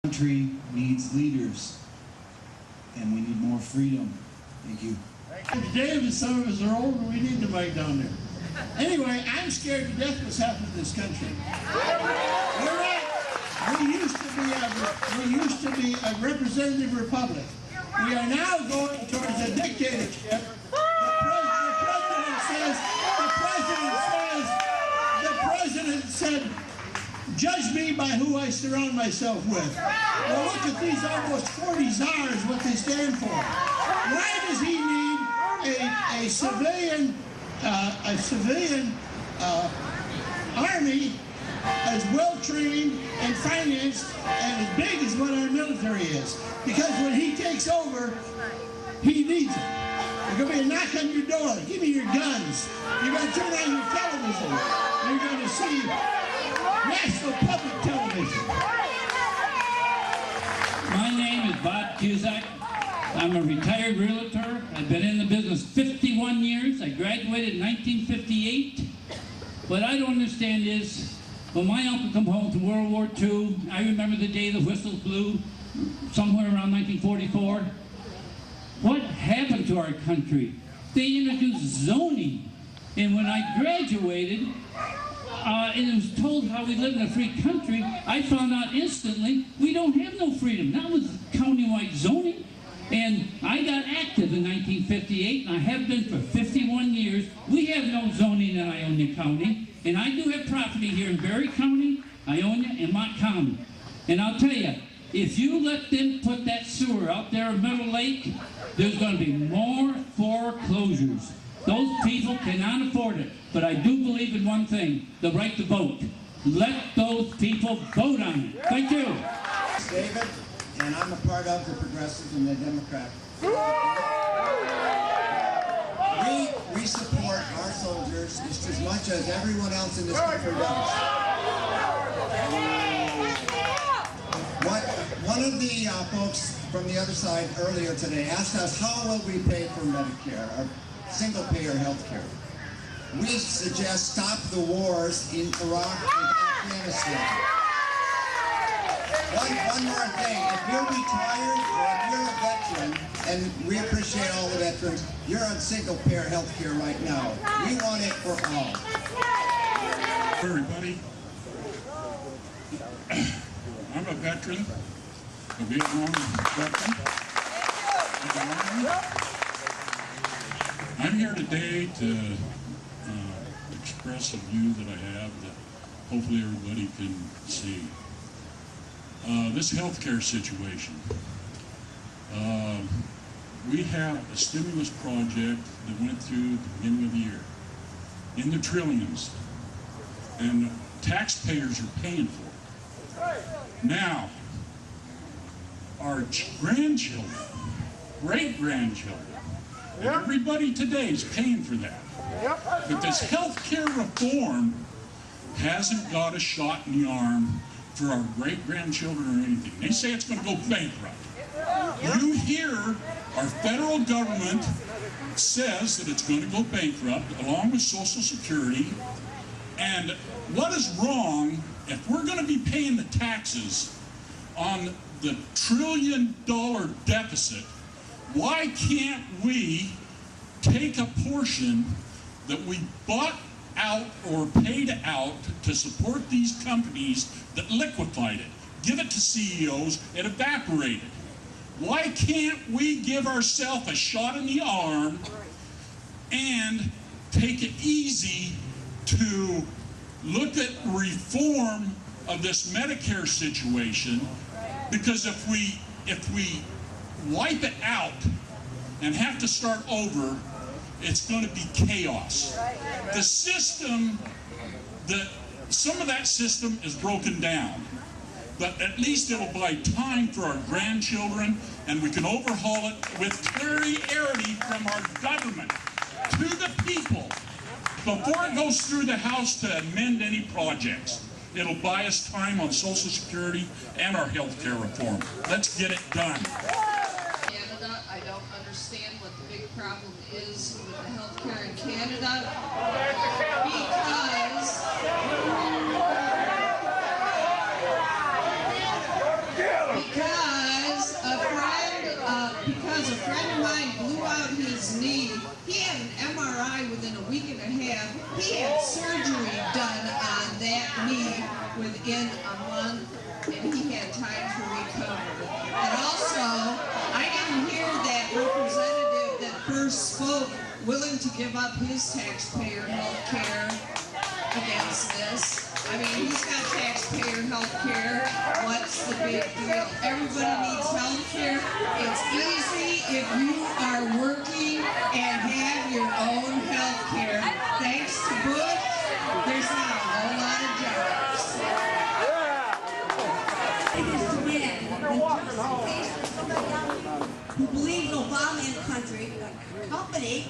Country needs leaders, and we need more freedom. Thank you. David, some of us are older, we need to bike down there. Anyway, I'm scared to death what's happened to this country. We're right. We used to be a representative republic. We are now going towards a dictatorship. The president said, judge me by who I surround myself with. Well, look at these almost 40 czars, what they stand for. Why does he need a civilian army as well trained and financed and as big as what our military is? Because when he takes over, he needs it. There's going to be a knock on your door. Give me your guns. You're going to turn on your television. You're going to see national public television. My name is Bob Cusack. I'm a retired realtor. I've been in the business 51 years. I graduated in 1958. What I don't understand is, when my uncle come home from World War II, I remember the day the whistles blew, somewhere around 1944. What happened to our country? They introduced zoning. And when I graduated, and it was told how we live in a free country, I found out instantly we don't have no freedom. That was countywide zoning. And I got active in 1958, and I have been for 51 years. We have no zoning in Ionia County, and I do have property here in Berry County, Ionia, and Mott County. And I'll tell you, if you let them put that sewer out there in Middle Lake, there's going to be more foreclosures. Those people cannot afford it. But I do believe in one thing, the right to vote. Let those people vote on it. Thank you. David, and I'm a part of the Progressives and the Democrats. We support our soldiers just as much as everyone else in this country does. One of the folks from the other side earlier today asked us, how will we pay for Medicare, or single-payer health care? We suggest stop the wars in Iraq and Afghanistan. One more thing, if you're retired or if you're a veteran, and we appreciate all the veterans, you're on single-payer health care right now. We want it for all. Everybody, I'm a veteran, a Vietnam veteran. I'm here today to express a view that I have that hopefully everybody can see. This healthcare situation. We have a stimulus project that went through the beginning of the year in the trillions, and taxpayers are paying for it. Now, our grandchildren, great-grandchildren, and everybody today is paying for that. But this health care reform hasn't got a shot in the arm for our great-grandchildren or anything. They say it's going to go bankrupt. You hear our federal government says that it's going to go bankrupt along with Social Security. And what is wrong if we're going to be paying the taxes on the $1 trillion deficit? Why can't we take a portion that we bought out or paid out to support these companies that liquefied it, give it to CEOs, it evaporated? Why can't we give ourselves a shot in the arm and take it easy to look at reform of this Medicare situation? Because if we wipe it out and have to start over, it's going to be chaos. The system, some of that system is broken down, but at least it'll buy time for our grandchildren, and we can overhaul it with clarity from our government to the people before it goes through the House to amend any projects. It'll buy us time on Social Security and our health care reform. Let's get it done. Canada, I don't understand what the big problem is with the health care in Canada, because because a friend of mine blew out his knee. He had an MRI within a week and a half. He had surgery done on that knee within a month, and he had time to recover. And also, I didn't hear that representative that first spoke willing to give up his taxpayer health care against this. I mean, he's got taxpayer health care. What's the big deal? Everybody needs health care. It's easy if you are working and have your own health care. Thanks to Bush, there's not a whole lot of jobs. It is the man who believes Obama in the country, a company,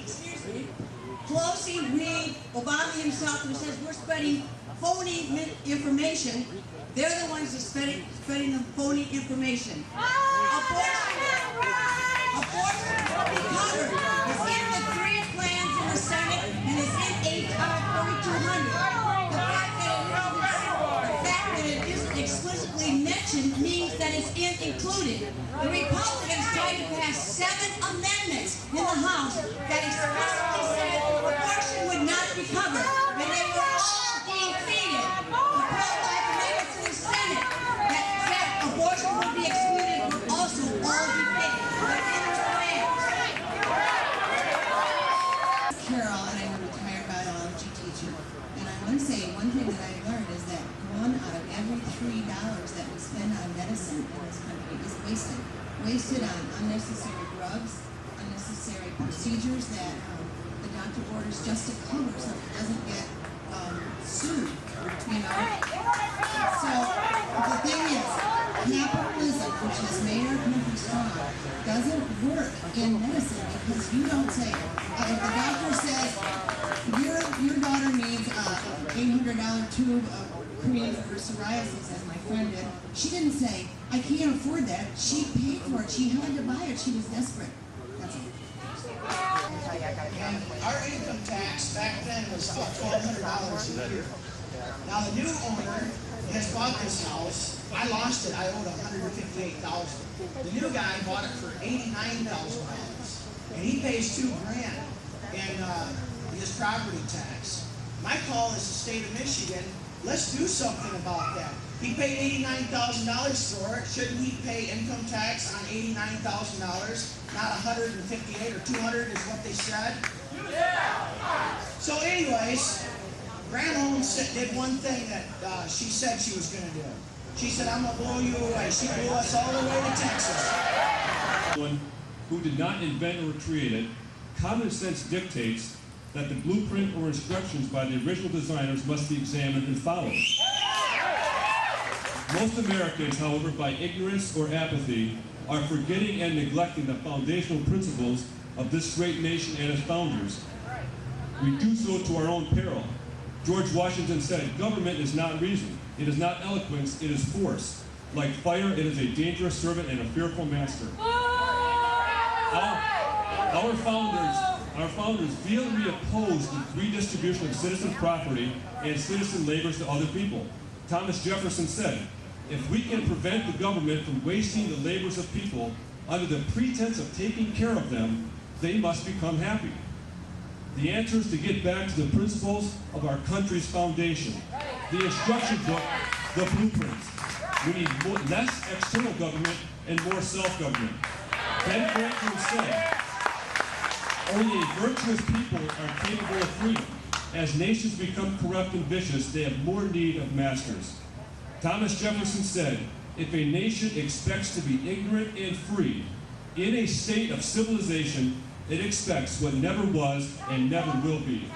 Pelosi, Reid, Obama himself, who says we're spreading phony information. They're the ones that are spreading the phony information. Abortion will be covered. It's in the 3 plans in the Senate, and it's in HR 4200. The fact that it isn't explicitly mentioned means that it's included. The Republicans tried to pass 7 amendments in the House that explicitly said abortion would not be covered, and they were all defeated. The pro-life amendments in the Senate that said abortion would be excluded were also all defeated. They're in the plans. Carol, and I'm a retired biology teacher, and I want to say one thing that I've learned is that 1 out of every $3 that we spend on medicine in this country is wasted. Wasted on unnecessary drugs, unnecessary procedures that the doctor orders just to cover so it doesn't get sued, you know. So the thing is, capitalism, which has made our country strong, doesn't work in medicine because you don't say, if the doctor says, your daughter needs an $800 tube of cream for psoriasis, as my friend did, she didn't say, I can't afford that. She paid for it. She had to buy it. She was desperate. That's all. And our income tax back then was about $1,200 a year. Now the new owner has bought this house. I lost it. I owed $158,000. The new guy bought it for $89,000, and he pays $2,000 in his property tax. My call is the state of Michigan. Let's do something about that. He paid $89,000 for it. Shouldn't he pay income tax on $89,000, not $158 or $200 is what they said? So anyways, Grandma did one thing that she said she was going to do. She said, I'm going to blow you away. She blew us all the way to Texas. One who did not invent or create it, common sense dictates that the blueprint or instructions by the original designers must be examined and followed. Most Americans, however, by ignorance or apathy, are forgetting and neglecting the foundational principles of this great nation and its founders. We do so to our own peril. George Washington said, government is not reason. It is not eloquence, it is force. Like fire, it is a dangerous servant and a fearful master. Our founders vehemently opposed the redistribution of citizen property and citizen labors to other people. Thomas Jefferson said, if we can prevent the government from wasting the labors of people under the pretense of taking care of them, they must become happy. The answer is to get back to the principles of our country's foundation. The instruction book, the blueprints. We need less external government and more self-government. Ben Franklin said, only a virtuous people are capable of freedom. As nations become corrupt and vicious, they have more need of masters. Thomas Jefferson said, if a nation expects to be ignorant and free, in a state of civilization, it expects what never was and never will be.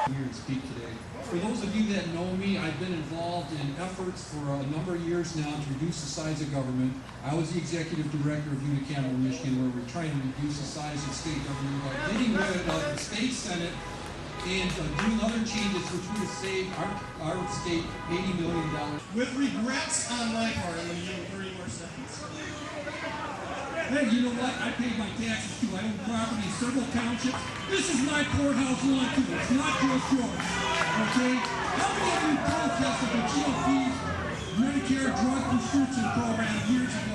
Here to speak today. For those of you that know me, I've been involved in efforts for a number of years now to reduce the size of government. I was the executive director of Unicameral Michigan, where we're trying to reduce the size of state government by getting rid of the state senate and doing other changes which would have saved our state $80 million. With regrets on my part, I'm going to give you 3 more seconds. Hey, you know what? I pay my taxes too. I own property in several townships. This is my courthouse lawn too. It's not just yours. Okay? How many of you protested the GOP's Medicare Medicare drug prescription program